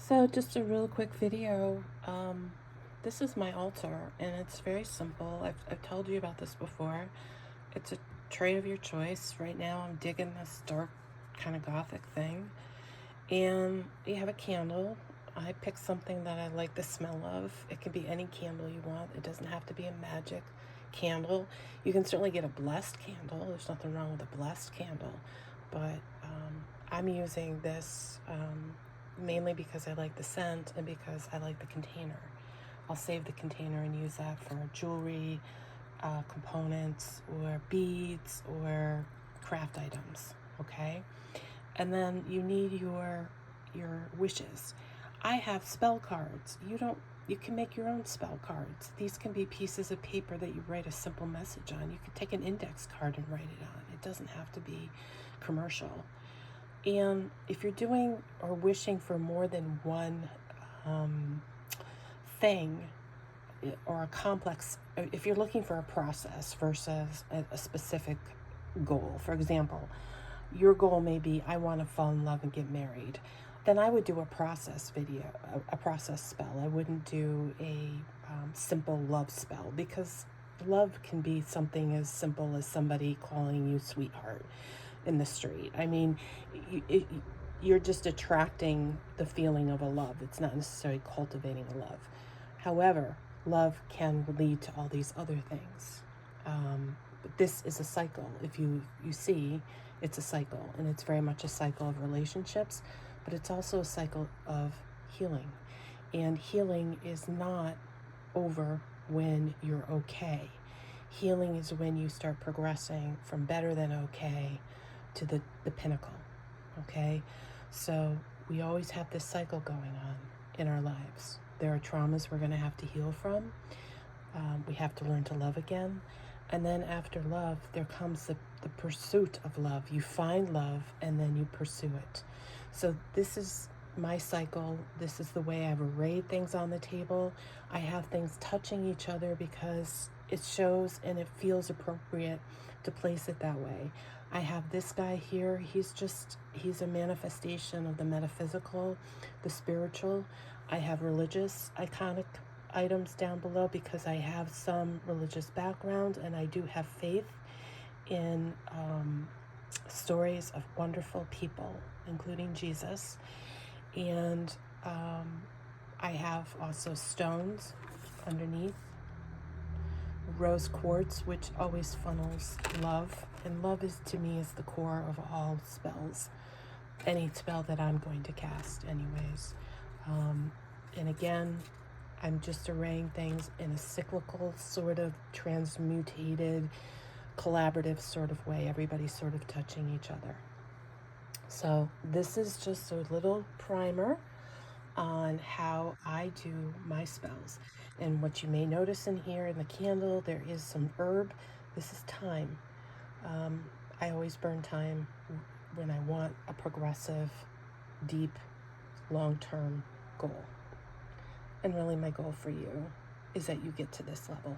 So just a real quick video. This is my altar and it's very simple. I've told you about this before. It's a tray of your choice. Right now I'm digging this dark kind of gothic thing. And you have a candle. I picked something that I like the smell of. It can be any candle you want. It doesn't have to be a magic candle. You can certainly get a blessed candle. There's nothing wrong with a blessed candle. But I'm using this mainly because I like the scent and because I like the container. I'll save the container and use that for jewelry, components, or beads, or craft items, okay? And then you need your wishes. I have spell cards. You can make your own spell cards. These can be pieces of paper that you write a simple message on. You could take an index card and write it on. It doesn't have to be commercial. And if you're doing or wishing for more than one thing or a complex, if you're looking for a process versus a specific goal, for example, your goal may be, I want to fall in love and get married, then I would do a process video, a process spell. I wouldn't do a simple love spell, because love can be something as simple as somebody calling you sweetheart in the street. I mean, you're just attracting the feeling of a love. It's not necessarily cultivating a love. However, love can lead to all these other things. But this is a cycle. If you see, it's a cycle, and it's very much a cycle of relationships, but it's also a cycle of healing. And healing is not over when you're okay. Healing is when you start progressing from better than okay to the pinnacle, okay? So we always have this cycle going on in our lives. There are traumas we're going to have to heal from. We have to learn to love again. And then after love, there comes the pursuit of love. You find love and then you pursue it. So this is my cycle. This is the way I've arrayed things on the table. I have things touching each other because it shows and it feels appropriate to place it that way. I have this guy here. He's a manifestation of the metaphysical, the spiritual. I have religious, iconic items down below because I have some religious background, and I do have faith in stories of wonderful people, including Jesus. And I have also stones underneath, rose quartz, which always funnels love. And love is, to me, is the core of all spells. Any spell that I'm going to cast anyways. And again, I'm just arraying things in a cyclical, sort of transmutated, collaborative sort of way. Everybody's sort of touching each other. So this is just a little primer on how I do my spells. And what you may notice in here in the candle, there is some herb. This is thyme. I always burn thyme when I want a progressive, deep, long-term goal. And really my goal for you is that you get to this level.